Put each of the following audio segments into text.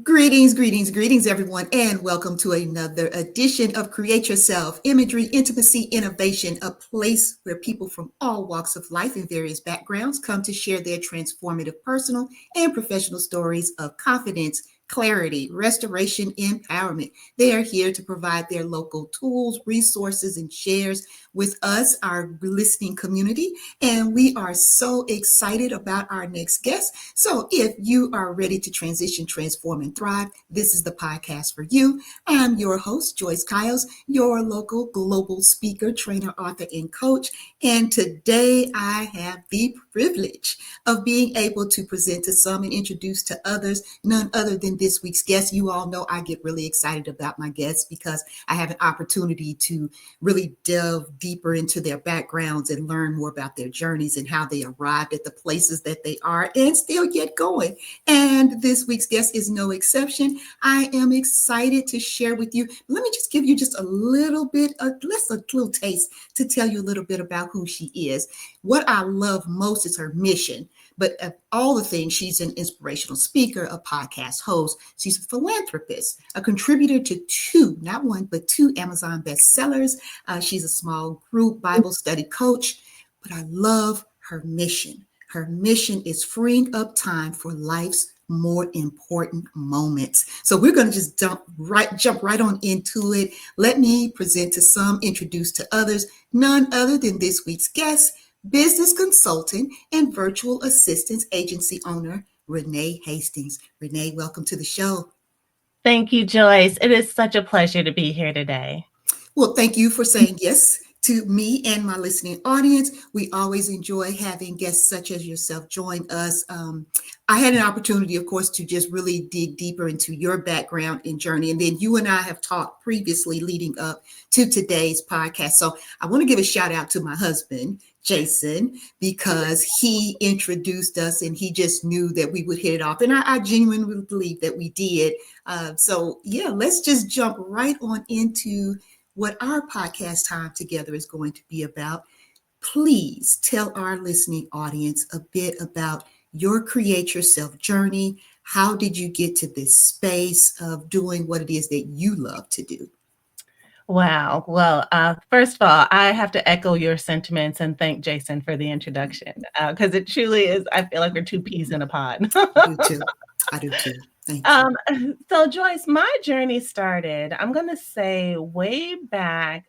Greetings, everyone, and welcome to another edition of Create Yourself Imagery, Intimacy, Innovation, a place where people from all walks of life and various backgrounds come to share their transformative personal and professional stories of confidence, clarity, restoration, empowerment. They are here to provide their local tools, resources, and shares with us, our listening community. And we are so excited about our next guest. So if you are ready to transition, transform, and thrive, this is the podcast for you. I'm your host, Joyce Kyles, your local global speaker, trainer, author, and coach. And today I have the privilege of being able to present to some and introduce to others none other than this week's guest. You all know I get really excited about my guests because I have an opportunity to really delve deeper into their backgrounds and learn more about their journeys and how they arrived at the places that they are and still get going. And this week's guest is no exception. I am excited to share with you. Let me just give you just a little bit, a little taste to tell you a little bit about who she is. What I love most is her mission. But of all the things, she's an inspirational speaker, a podcast host. She's a philanthropist, a contributor to two, not one, but two Amazon bestsellers. She's a small group Bible study coach. But I love her mission. Her mission is freeing up time for life's more important moments. So we're going to just jump right on into it. Let me present to some, introduce to others, none other than this week's guest, business consultant and virtual assistance agency owner, Renee Hastings. Renee, welcome to the show. Thank you, Joyce. It is such a pleasure to be here today. Well, thank you for saying yes to me and my listening audience. We always enjoy having guests such as yourself join us. I had an opportunity, of course, to just really dig deeper into your background and journey. And then you and I have talked previously leading up to today's podcast. So I want to give a shout out to my husband, Jason, because he introduced us and he just knew that we would hit it off. And I genuinely believe that we did. So let's just jump right on into what our podcast time together is going to be about. Please tell our listening audience a bit about your Create Yourself journey. How did you get to this space of doing what it is that you love to do? Wow. Well, first of all, I have to echo your sentiments and thank Jason for the introduction because it truly is. I feel like we're two peas in a pod. I do too. I do too. Thank you. So, Joyce, my journey started, I'm going to say, way back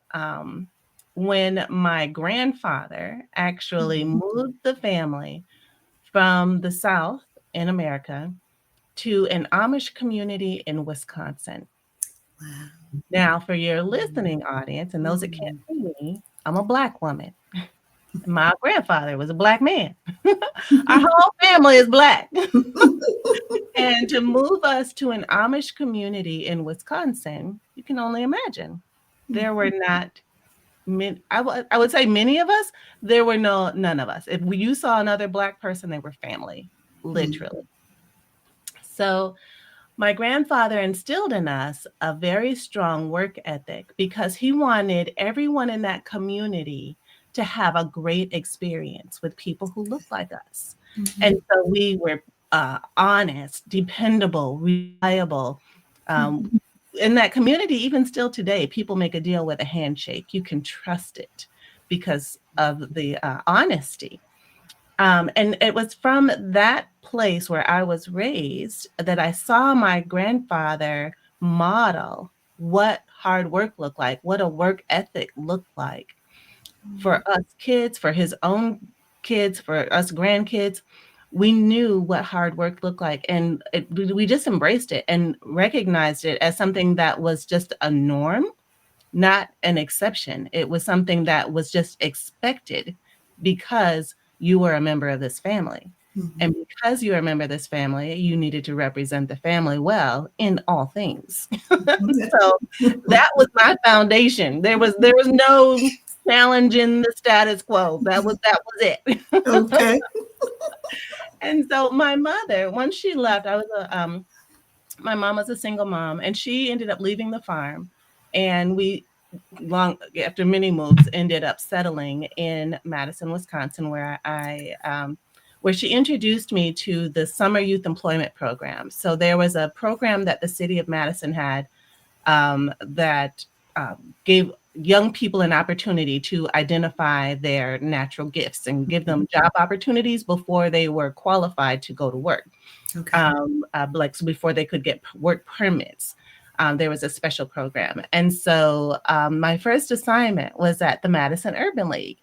when my grandfather actually moved the family from the South in America to an Amish community in Wisconsin. Wow. Now, for your listening audience and those that can't see me, I'm a Black woman. My grandfather was a Black man. Our whole family is Black. And to move us to an Amish community in Wisconsin, you can only imagine. There were not many, I would say many of us, there were none of us. If you saw another Black person, they were family, literally. So my grandfather instilled in us a very strong work ethic because he wanted everyone in that community to have a great experience with people who look like us. And so we were honest, dependable, reliable. In that community, even still today, people make a deal with a handshake. You can trust it because of the honesty. And it was from that place where I was raised that I saw my grandfather model what hard work looked like, what a work ethic looked like for us kids, for his own kids, for us grandkids. We knew what hard work looked like, and we just embraced it and recognized it as something that was just a norm, not an exception. It was something that was just expected because you were a member of this family. And because you are a member of this family, you needed to represent the family well in all things. So that was my foundation. There was no challenging the status quo. That was it. Okay. And so my mother, once she left, my mom was a single mom, and she ended up leaving the farm, and we long after many moves ended up settling in Madison, Wisconsin, where I where she introduced me to the Summer Youth Employment Program. So there was a program that the city of Madison had that gave young people an opportunity to identify their natural gifts and give them job opportunities before they were qualified to go to work. Okay. Like so before they could get work permits. There was a special program. And so my first assignment was at the Madison Urban League.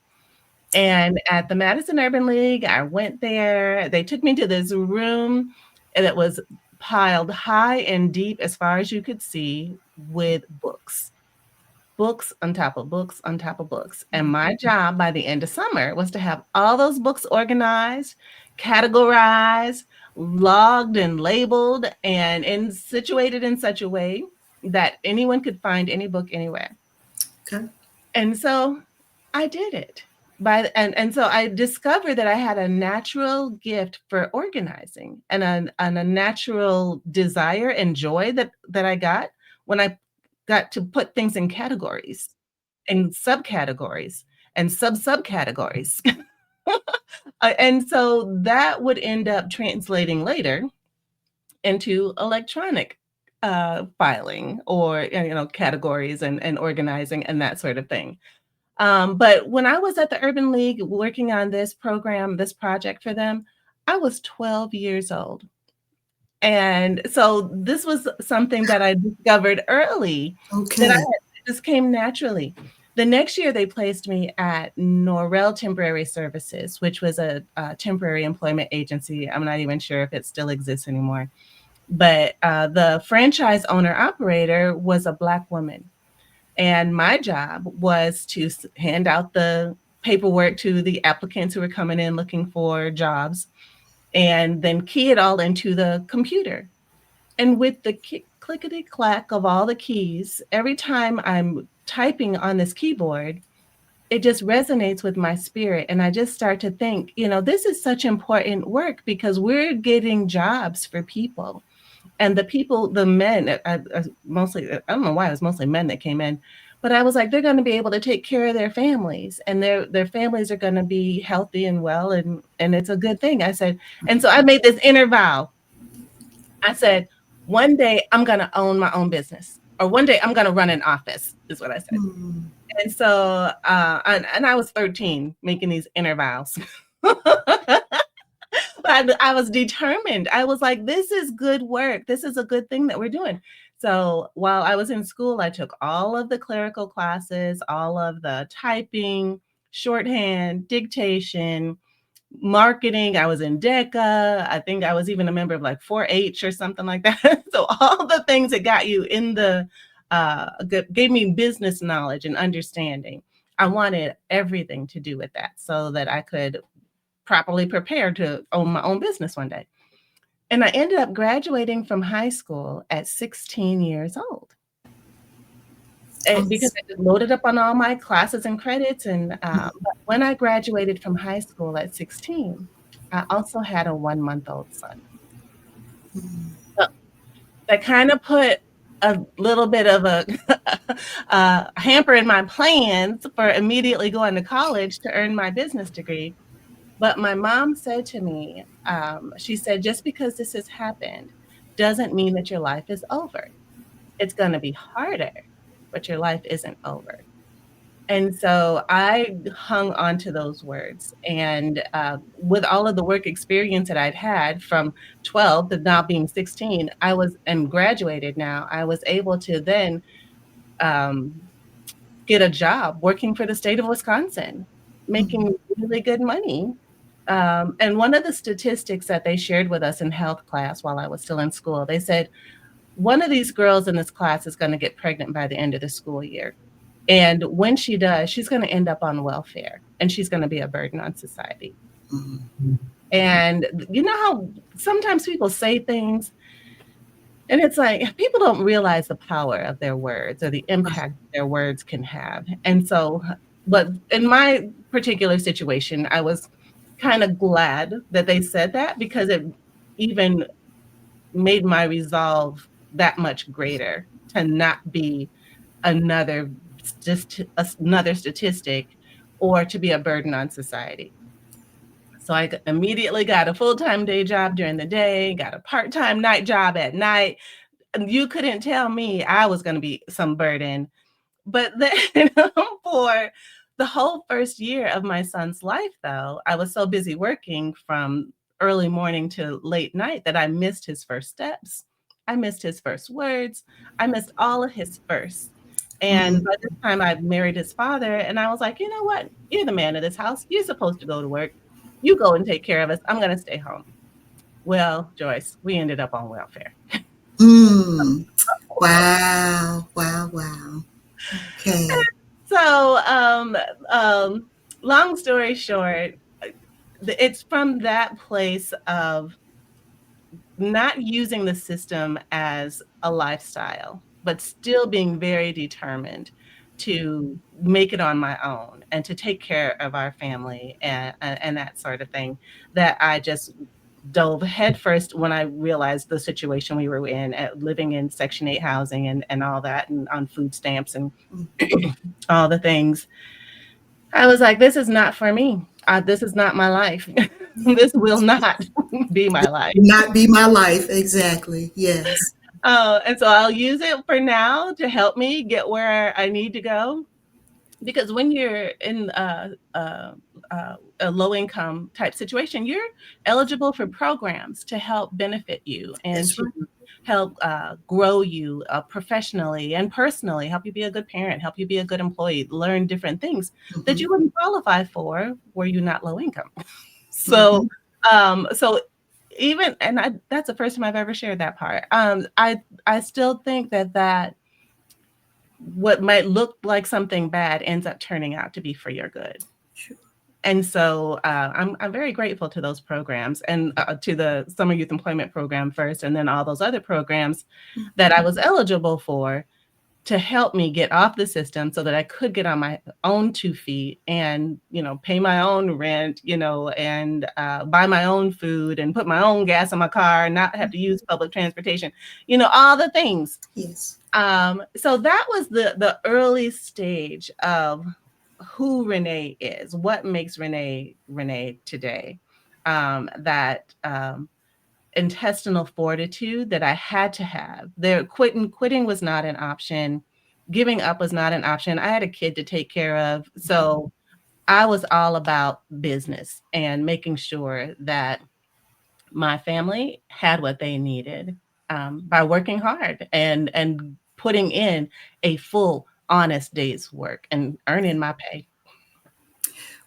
And at the Madison Urban League, I went there. They took me to this room that was piled high and deep as far as you could see with books. Books on top of books on top of books. And my job by the end of summer was to have all those books organized, categorized, logged and labeled, and situated in such a way that anyone could find any book anywhere. Okay. And so I did it. And so I discovered that I had a natural gift for organizing and a natural desire and joy that I got when I got to put things in categories and subcategories and subcategories. And so that would end up translating later into electronic filing or categories and organizing and that sort of thing. But when I was at the Urban League working on this program, this project for them, I was 12 years old. And so this was something that I discovered early that Okay. just came naturally. The next year, they placed me at Norrell Temporary Services, which was a temporary employment agency. I'm not even sure if it still exists anymore. But the franchise owner operator was a Black woman. And my job was to hand out the paperwork to the applicants who were coming in looking for jobs and then key it all into the computer. And with the clickety clack of all the keys, every time I'm typing on this keyboard, it just resonates with my spirit. And I just start to think, this is such important work because we're getting jobs for people. And the people, the men, mostly, I don't know why it was mostly men that came in, but I was like, they're going to be able to take care of their families and their families are going to be healthy and well. And it's a good thing. I said, and so I made this inner vow. I said, one day I'm going to own my own business, or one day I'm going to run an office, is what I said. And so, and I was 13 making these inner vows. I was determined. I was like, this is good work. This is a good thing that we're doing. So while I was in school, I took all of the clerical classes, all of the typing, shorthand, dictation, marketing. I was in DECA. I think I was even a member of like 4-H or something like that. So all the things that got you in the, gave me business knowledge and understanding. I wanted everything to do with that so that I could properly prepare to own my own business one day. And I ended up graduating from high school at 16 years old. Because I just loaded up on all my classes and credits. And but when I graduated from high school at 16, I also had a 1-month-old son. So that kind of put a little bit of a hamper in my plans for immediately going to college to earn my business degree. But my mom said to me, she said, just because this has happened doesn't mean that your life is over. It's going to be harder, but your life isn't over. And so I hung on to those words. And with all of the work experience that I'd had from 12 to now being 16, I was and graduated now, I was able to then get a job working for the state of Wisconsin, making really good money. And one of the statistics that they shared with us in health class while I was still in school, they said, one of these girls in this class is going to get pregnant by the end of the school year. And when she does, she's going to end up on welfare and she's going to be a burden on society. And you know how sometimes people say things and it's like people don't realize the power of their words or the impact their words can have. And so, but in my particular situation, I was kind of glad that they said that because it even made my resolve that much greater to not be another statistic or to be a burden on society. So I immediately got a full-time day job during the day, got a part-time night job at night. And you couldn't tell me I was going to be some burden. But then for the whole first year of my son's life, though, I was so busy working from early morning to late night that I missed his first steps. I missed his first words. I missed all of his firsts. And Mm. by this time, I married his father, and I was like, you know what? You're the man of this house. You're supposed to go to work. You go and take care of us. I'm going to stay home. Well, Joyce, we ended up on welfare. Mm. Wow. Wow. Wow. Okay. So, long story short, it's from that place of not using the system as a lifestyle, but still being very determined to make it on my own and to take care of our family and that sort of thing, that I just dove headfirst when I realized the situation we were in, living in Section 8 housing and all that, and on food stamps and all the things. I was like, this is not for me. This is not my life. This will not be my life. Not be my life. Exactly. Yes. And so I'll use it for now to help me get where I need to go. Because when you're in a low income type situation, you're eligible for programs to help benefit you and That's to right. help grow you professionally and personally, help you be a good parent, help you be a good employee, learn different things that Mm-hmm. you wouldn't qualify for were you not low income. So, Mm-hmm. so even, and that's the first time I've ever shared that part. I still think that what might look like something bad ends up turning out to be for your good. Sure. And so I'm very grateful to those programs, and to the Summer Youth Employment Program first, and then all those other programs that I was eligible for to help me get off the system so that I could get on my own 2 feet and, pay my own rent, and buy my own food and put my own gas in my car and not have to use public transportation, all the things. Yes. So that was the early stage of who Renee is, what makes Renee today. That intestinal fortitude that I had to have. Quitting was not an option. Giving up was not an option. I had a kid to take care of. So I was all about business and making sure that my family had what they needed, by working hard and putting in a full, honest day's work and earning my pay.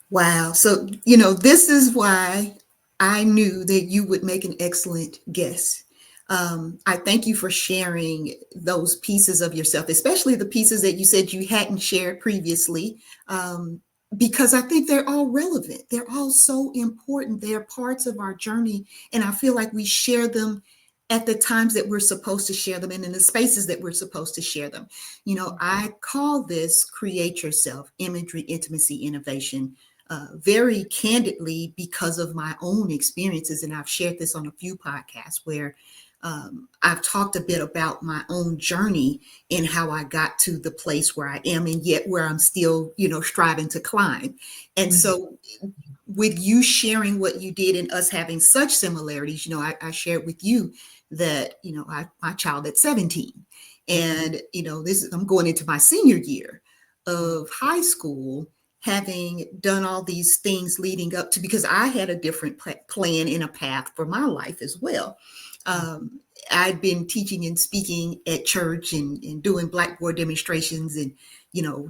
Wow. So, this is why I knew that you would make an excellent guest. I thank you for sharing those pieces of yourself, especially the pieces that you said you hadn't shared previously, because I think they're all relevant. They're all so important. They're parts of our journey. And I feel like we share them at the times that we're supposed to share them and in the spaces that we're supposed to share them. I call this create yourself, imagery, intimacy, innovation, very candidly because of my own experiences. And I've shared this on a few podcasts where I've talked a bit about my own journey and how I got to the place where I am and yet where I'm still, striving to climb. And Mhm. so with you sharing what you did and us having such similarities, I shared with you that, my child at 17 and, I'm going into my senior year of high school, having done all these things leading up to, because I had a different plan and a path for my life as well. Um, I'd been teaching and speaking at church and doing blackboard demonstrations and,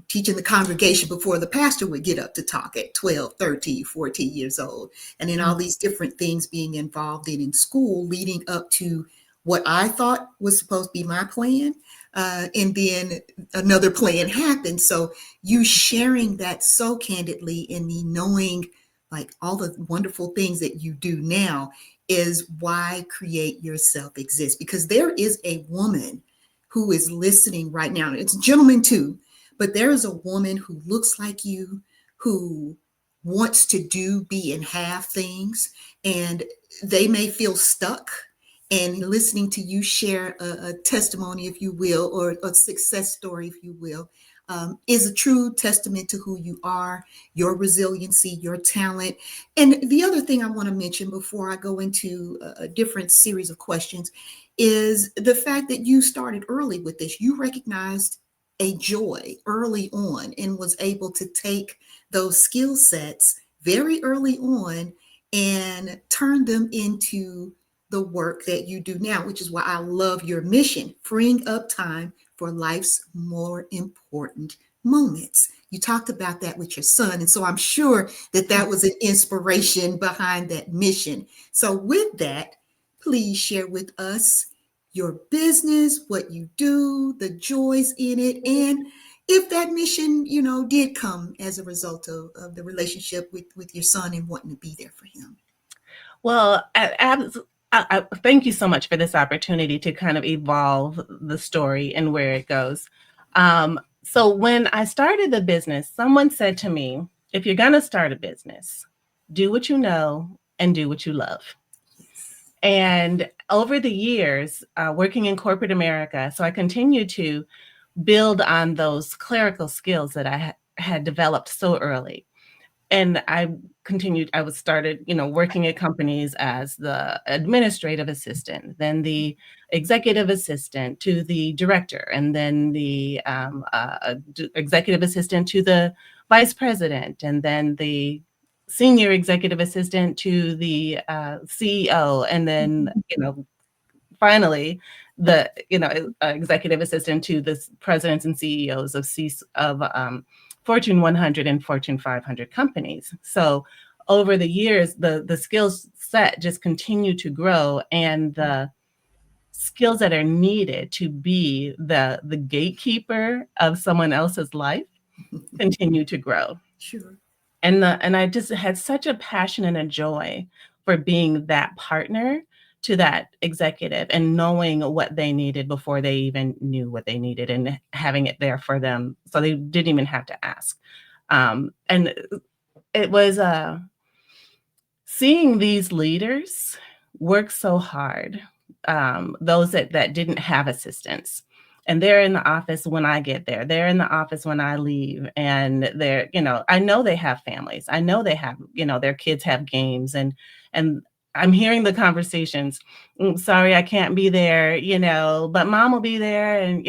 teaching the congregation before the pastor would get up to talk at 12, 13, 14 years old. And then all these different things being involved in school leading up to what I thought was supposed to be my plan. And then another plan happened. So you sharing that so candidly and me knowing like all the wonderful things that you do now is why Create Yourself exists, because there is a woman who is listening right now. It's a gentleman too, but there is a woman who looks like you, who wants to do, be, and have things, and they may feel stuck. And listening to you share a testimony, if you will, or a success story, if you will, is a true testament to who you are, your resiliency, your talent. And the other thing I want to mention before I go into a different series of questions is the fact that you started early with this. You recognized a joy early on and was able to take those skill sets very early on and turn them into the work that you do now, which is why I love your mission, freeing up time for life's more important moments. You talked about that with your son. And so I'm sure that that was an inspiration behind that mission. So, with that, please share with us your business, what you do, the joys in it, and if that mission, did come as a result of the relationship with your son and wanting to be there for him. Well, thank you so much for this opportunity to kind of evolve the story and where it goes. So when I started the business, someone said to me, if you're going to start a business, do what you know and do what you love. Yes. And over the years, working in corporate America, so I continue to build on those clerical skills that I had developed so early. And I was started, working at companies as the administrative assistant, then the executive assistant to the director, and then the executive assistant to the vice president, and then the senior executive assistant to the CEO, and then, finally the executive assistant to the presidents and CEOs of Fortune 100 and Fortune 500 companies. So over the years, the skills set just continue to grow, and the skills that are needed to be the gatekeeper of someone else's life continue to grow. Sure. And I just had such a passion and a joy for being that partner to that executive and knowing what they needed before they even knew what they needed, and having it there for them so they didn't even have to ask. And it was seeing these leaders work so hard, those that didn't have assistants. And they're in the office when I get there. They're in the office when I leave. And they're, I know they have families. I know they have, their kids have games. And I'm hearing the conversations. Sorry, I can't be there, but mom will be there. And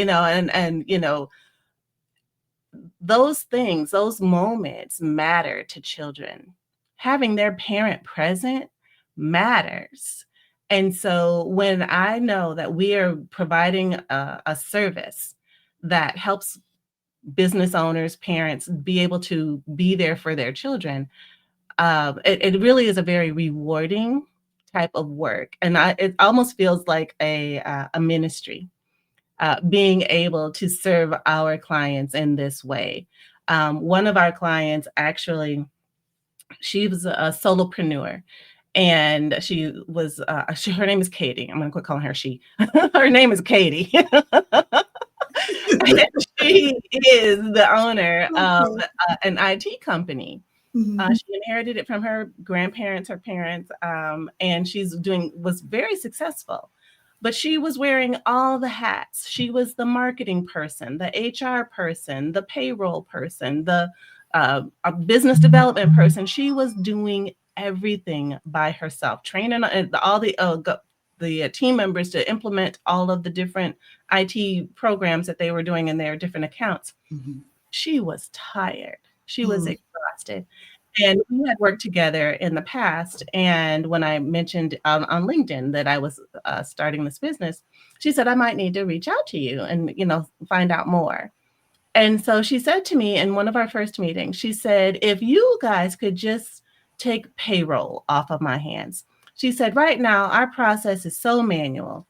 those things, those moments matter to children. Having their parent present matters. And so when I know that we are providing a service that helps business owners, parents be able to be there for their children, it really is a very rewarding type of work. And it almost feels like a ministry, being able to serve our clients in this way. One of our clients, actually, she was a solopreneur, and her name is Katie. I'm going to quit calling her she. Her name is Katie. And she is the owner of an IT company. She inherited it from her grandparents, her parents, and was very successful. But she was wearing all the hats. She was the marketing person, the HR person, the payroll person, the a business development person. She was doing everything by herself, training all the team members to implement all of the different IT programs that they were doing in their different accounts. Mm-hmm. She was tired. She was exhausted. And we had worked together in the past. And when I mentioned on LinkedIn that I was starting this business, she said, I might need to reach out to you and, find out more. And so she said to me in one of our first meetings, she said, if you guys could just take payroll off of my hands. She said, right now, our process is so manual.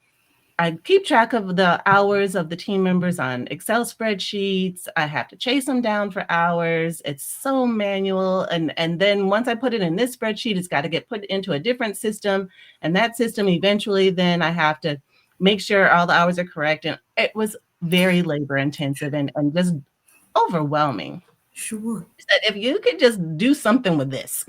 I keep track of the hours of the team members on Excel spreadsheets. I have to chase them down for hours. It's so manual. And then once I put it in this spreadsheet, it's got to get put into a different system. And that system eventually, then I have to make sure all the hours are correct. And it was very labor intensive and just overwhelming. Sure. She said, if you could just do something with this,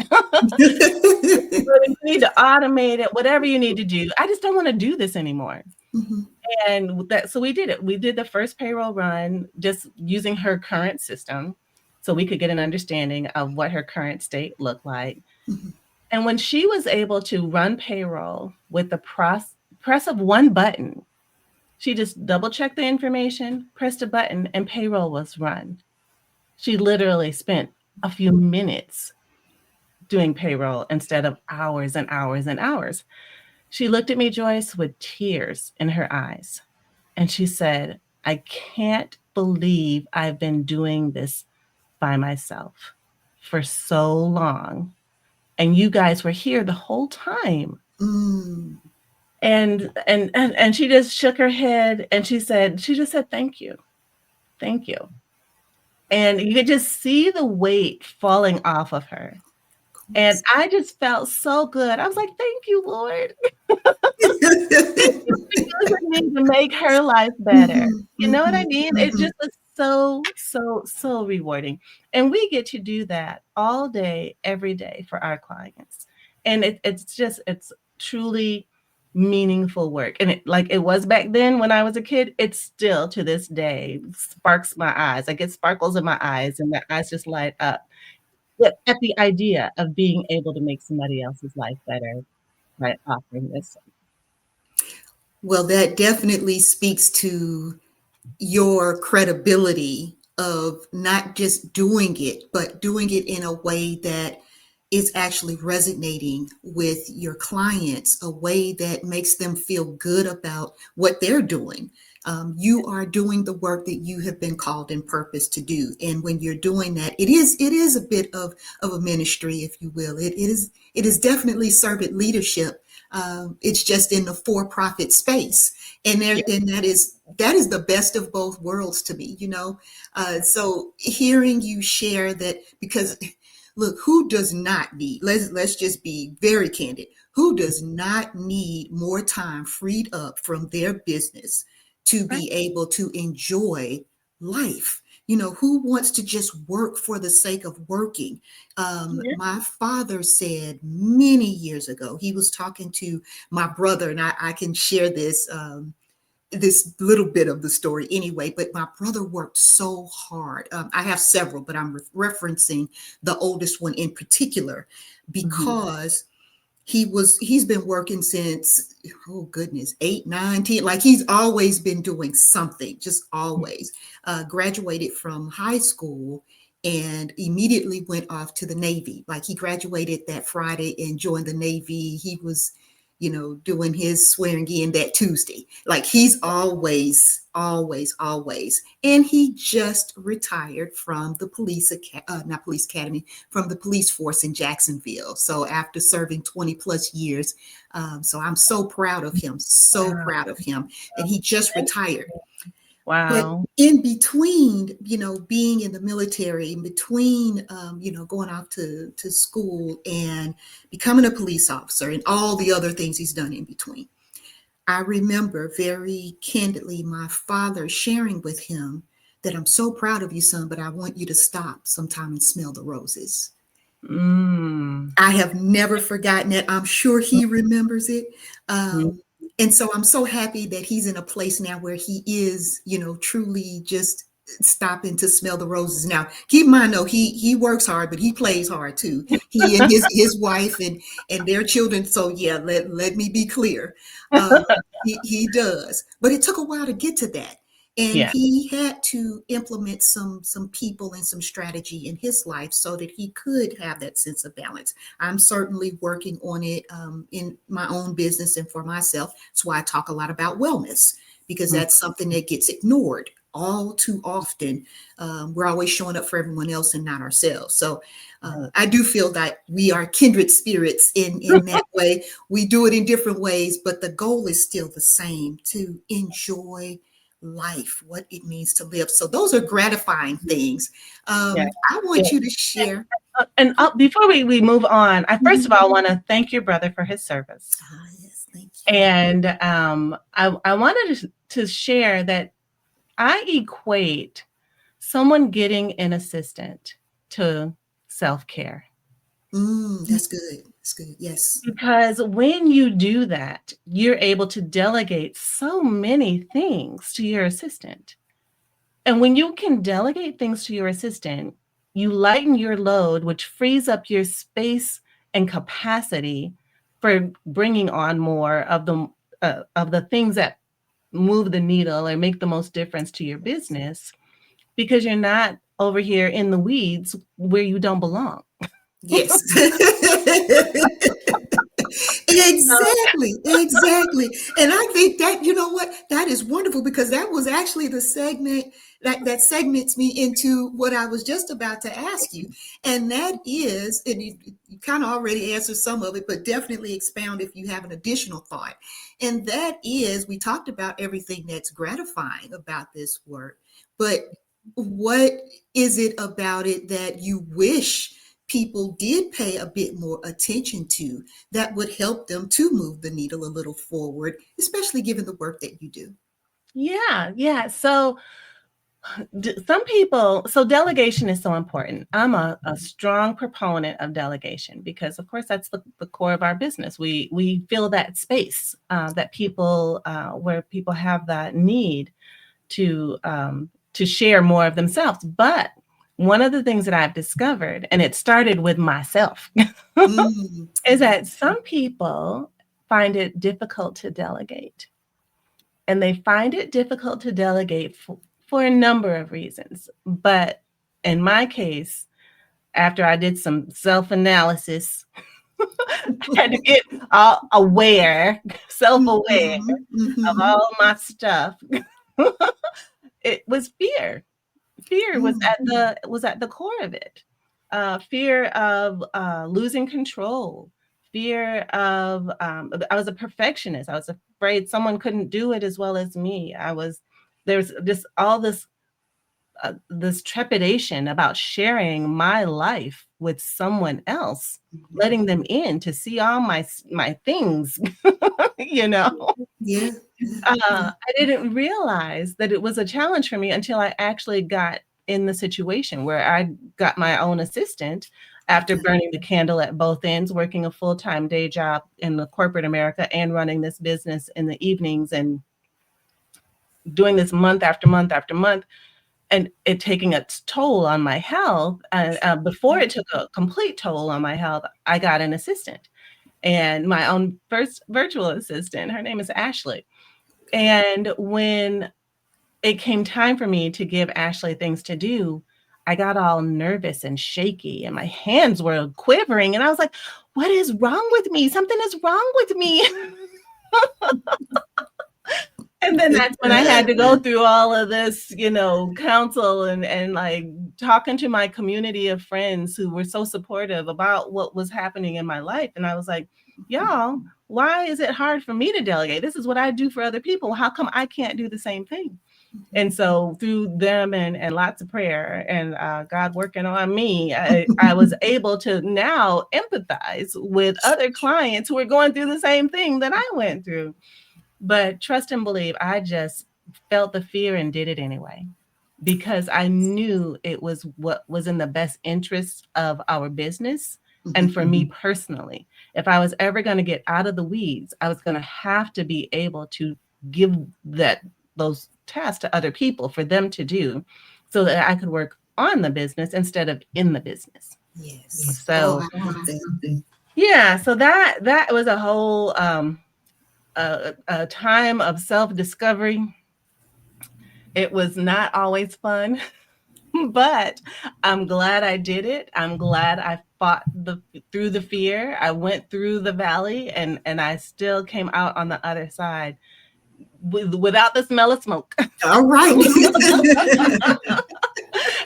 you need to automate it, whatever you need to do. I just don't want to do this anymore. Mhm. And so we did it. We did the first payroll run just using her current system so we could get an understanding of what her current state looked like. Mhm. And when she was able to run payroll with the press of one button, she just double checked the information, pressed a button, and payroll was run. She literally spent a few minutes doing payroll instead of hours and hours and hours. She looked at me, Joyce, with tears in her eyes. And she said, I can't believe I've been doing this by myself for so long. And you guys were here the whole time. Mm. And she just shook her head and she just said, thank you. Thank you. And you could just see the weight falling off of her. And I just felt so good. I was like, thank you, Lord. Thank you for using me to make her life better. Mhm, You know what I mhm, mean? It mhm. just was so, so, so rewarding. And we get to do that all day, every day for our clients. And it's truly meaningful work. And like it was back then when I was a kid, it's still to this day sparks my eyes. I get sparkles in my eyes and my eyes just light up. But at the idea of being able to make somebody else's life better by offering this. Well, that definitely speaks to your credibility of not just doing it, but doing it in a way that is actually resonating with your clients, a way that makes them feel good about what they're doing. You are doing the work that you have been called and purposed to do, and when you're doing that, it is a bit of a ministry, if you will. It is definitely servant leadership. It's just in the for-profit space, and there Yeah. and that is the best of both worlds to me. So hearing you share that, because look, who does not need, let's just be very candid, who does not need more time freed up from their business to Right. be able to enjoy life? Who wants to just work for the sake of working? Yeah. My father said many years ago, he was talking to my brother, and I can share this little bit of the story anyway, but my brother worked so hard. I have several, but I'm referencing the oldest one in particular, Mhm. because he's been working since, oh goodness, 8, 9, 10, like he's always been doing something, just always. Graduated from high school and immediately went off to the Navy. Like he graduated that Friday and joined the Navy. He was doing his swearing in that Tuesday. Like he's always, always, always. And he just retired from the not police academy, from the police force in Jacksonville. So after serving 20 plus years, so I'm so proud of him, so Wow. proud of him. And he just retired. But Wow. in between, being in the military, in between, going off to school and becoming a police officer and all the other things he's done in between, I remember very candidly my father sharing with him that, I'm so proud of you, son, but I want you to stop sometime and smell the roses. Mm. I have never forgotten it. I'm sure he remembers it. Mhm. And so I'm so happy that he's in a place now where he is, truly just stopping to smell the roses. Now, keep in mind, though, he works hard, but he plays hard too. He and his wife and their children. So yeah, let me be clear. He does, but it took a while to get to that. And Yeah. he had to implement some people and some strategy in his life so that he could have that sense of balance. I'm certainly working on it in my own business and for myself. That's why I talk a lot about wellness, because Mhm. that's something that gets ignored all too often. We're always showing up for everyone else and not ourselves. So I do feel that we are kindred spirits in that way. We do it in different ways, but the goal is still the same: to enjoy life, what it means to live. So those are gratifying things. Yeah. I Yeah. want you to share. Before we move on, I first Mhm. of all want to thank your brother for his service. Ah, yes, thank you. And I wanted to share that I equate someone getting an assistant to self care. That's good. It's good. Yes. Because when you do that, you're able to delegate so many things to your assistant. And when you can delegate things to your assistant, you lighten your load, which frees up your space and capacity for bringing on more of the things that move the needle or make the most difference to your business, because you're not over here in the weeds where you don't belong. Yes. Exactly, exactly. And I think that, you know what, that is wonderful, because that was actually the segment that segments me into what I was just about to ask you. And that is, and you kind of already answered some of it, but definitely expound if you have an additional thought. And that is, we talked about everything that's gratifying about this work, but what is it about it that you wish people did pay a bit more attention to, that would help them to move the needle a little forward, especially given the work that you do? Yeah. So some people, so delegation is so important. I'm a strong proponent of delegation because, of course, that's the core of our business. We fill that space that people, where people have that need to share more of themselves. But one of the things that I've discovered, and it started with myself, Mm. is that some people find it difficult to delegate. And they find it difficult to delegate for a number of reasons. But in my case, after I did some self-analysis, I had to get all aware, self-aware of Mm-hmm. all my stuff. It was fear. Fear was at the core of it. Fear of losing control. Fear of I was a perfectionist. I was afraid someone couldn't do it as well as me. There's just all this trepidation about sharing my life with someone else, Mm-hmm. letting them in to see all my things, you know. Yeah. Yeah. I didn't realize that it was a challenge for me until I actually got in the situation where I got my own assistant after Okay. burning the candle at both ends, working a full-time day job in the corporate America and running this business in the evenings and doing this month after month after month, and it taking its toll on my health. Before it took a complete toll on my health, I got an assistant, and my own first virtual assistant. Her name is Ashley. And when it came time for me to give Ashley things to do, I got all nervous and shaky, and my hands were quivering. And I was like, what is wrong with me? Something is wrong with me. And then that's when I had to go through all of this, counsel and like talking to my community of friends who were so supportive about what was happening in my life. And I was like, y'all, why is it hard for me to delegate? This is what I do for other people. How come I can't do the same thing? And so through them and lots of prayer and God working on me, I was able to now empathize with other clients who are going through the same thing that I went through. But trust and believe, I just felt the fear and did it anyway, because I knew it was what was in the best interest of our business and for me personally. If I was ever going to get out of the weeds, I was going to have to be able to give those tasks to other people for them to do so that I could work on the business instead of in the business. Yes. Oh, So I love that. yeah, so that was a whole a time of self-discovery. It was not always fun, but I'm glad I did it. I'm glad I fought through the fear. I went through the valley, and I still came out on the other side without the smell of smoke. All right.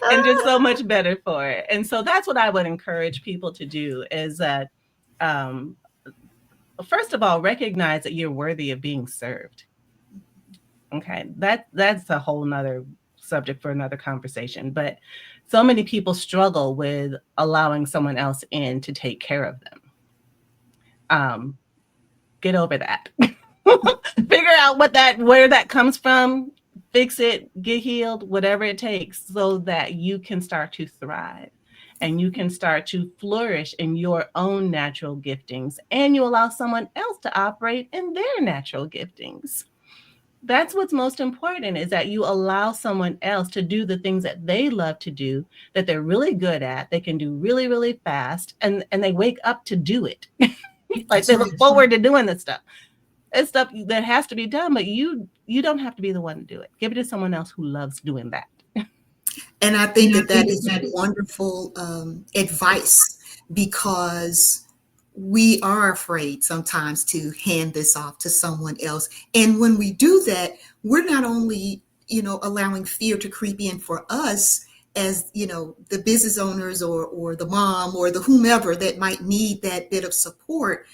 And just so much better for it. And so that's what I would encourage people to do is that, um, first of all, recognize that you're worthy of being served. Okay, that's a whole nother subject for another conversation. But so many people struggle with allowing someone else in to take care of them. Get over that. Figure out where that comes from, fix it, get healed, whatever it takes, so that you can start to thrive. and you can start to flourish in your own natural giftings, and you allow someone else to operate in their natural giftings. That's what's most important, is that you allow someone else to do the things that they love to do, that they're really good at, they can do really, really fast, and they wake up to do it. Like That's they right. look forward to doing this stuff. It's stuff that has to be done, but you don't have to be the one to do it. Give it to someone else who loves doing that. And I think that that is wonderful advice, because we are afraid sometimes to hand this off to someone else. And when we do that, we're not only, allowing fear to creep in for us as, the business owners, or the mom or the whomever that might need that bit of support.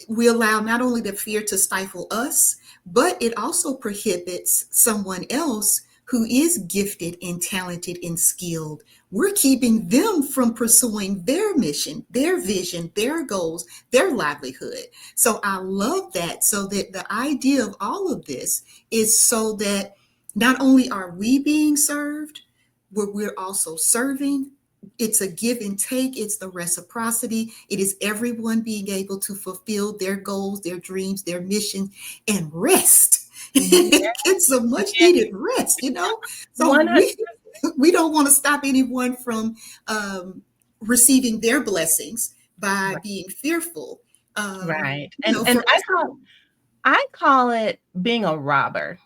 We allow not only the fear to stifle us, but it also prohibits someone else who is gifted and talented and skilled. We're keeping them from pursuing their mission, their vision, their goals, their livelihood. So I love that. So that the idea of all of this is so that not only are we being served, but we're also serving. It's a give and take. It's the reciprocity. It is everyone being able to fulfill their goals, their dreams, their mission, and rest. Yeah. Get some much needed rest, So 100. we don't want to stop anyone from receiving their blessings by being fearful. Right. For And I call it being a robber.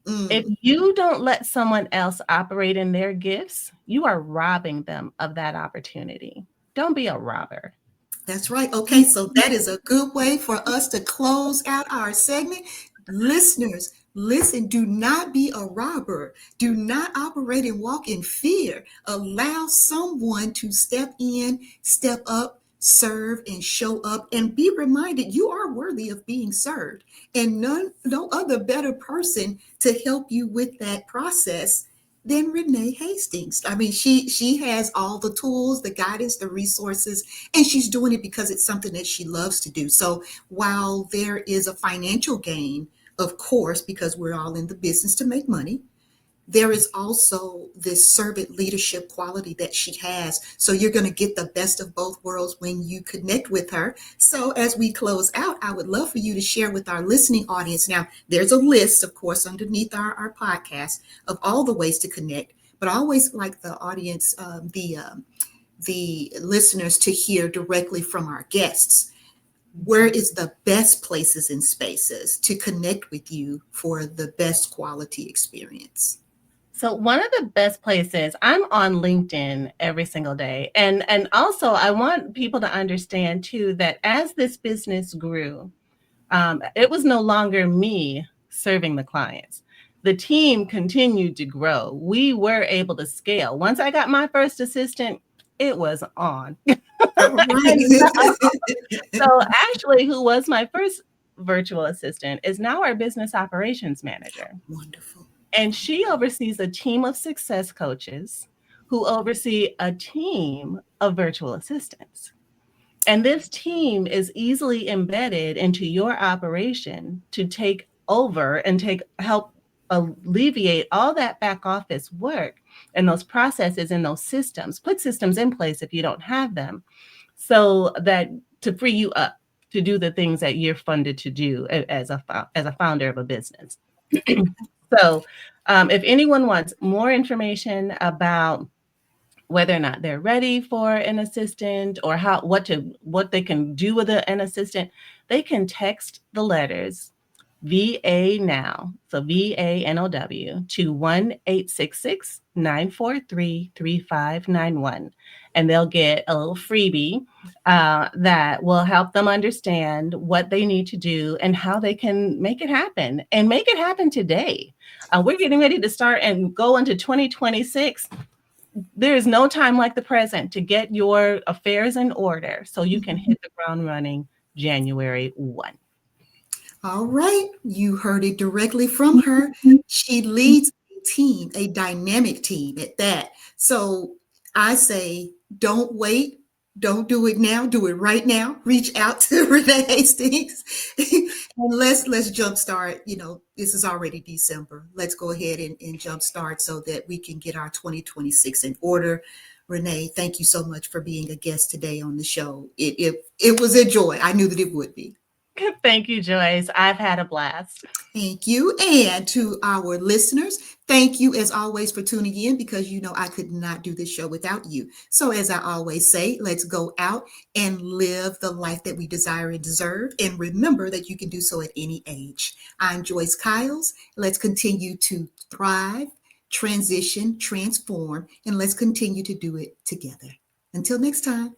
If mm, you don't let someone else operate in their gifts, you are robbing them of that opportunity. Don't be a robber. that's right. Okay, so that is a good way for us to close out our segment. Listeners, listen, do not be a robber. Do not operate and walk in fear. Allow someone to step in, step up, serve, and show up, and be reminded you are worthy of being served. And no other better person to help you with that process than Renee Hastings. I mean, she has all the tools, the guidance, the resources, and she's doing it because it's something that she loves to do. So while there is a financial gain, of course, because we're all in the business to make money, there is also this servant leadership quality that she has. So you're going to get the best of both worlds when you connect with her. So as we close out, I would love for you to share with our listening audience. Now, there's a list, of course, underneath our podcast of all the ways to connect. But I always like the audience, the listeners, to hear directly from our guests. Where is the best places and spaces to connect with you for the best quality experience? So one of the best places, I'm on LinkedIn every single day. And also I want people to understand too that as this business grew, it was no longer me serving the clients. The team continued to grow. We were able to scale. Once I got my first assistant, it was on. All right. And so actually, who was my first virtual assistant is now our business operations manager. Wonderful. And she oversees a team of success coaches who oversee a team of virtual assistants. And this team is easily embedded into your operation to take over and help alleviate all that back office work and those processes and those systems. Put systems in place if you don't have them, so that to free you up to do the things that you're funded to do as a founder of a business. So if anyone wants more information about whether or not they're ready for an assistant, or what they can do with an assistant, they can text the letters VA now, so VANOW, to 1-866-943-3591. And they'll get a little freebie that will help them understand what they need to do and how they can make it happen, and make it happen today. We're getting ready to start and go into 2026. There is no time like the present to get your affairs in order so you can hit the ground running January 1. All right. You heard it directly from her. She leads a team, a dynamic team at that. So I say, don't wait. Don't do it now. Do it right now. Reach out to Renee Hastings and let's jumpstart. This is already December. Let's go ahead and jumpstart so that we can get our 2026 in order. Renee, thank you so much for being a guest today on the show. It was a joy. I knew that it would be. Thank you, Joyce. I've had a blast. Thank you. And to our listeners, thank you as always for tuning in, because you know I could not do this show without you. So, as I always say, let's go out and live the life that we desire and deserve. And remember that you can do so at any age. I'm Joyce Kiles. Let's continue to thrive, transition, transform, and let's continue to do it together. Until next time.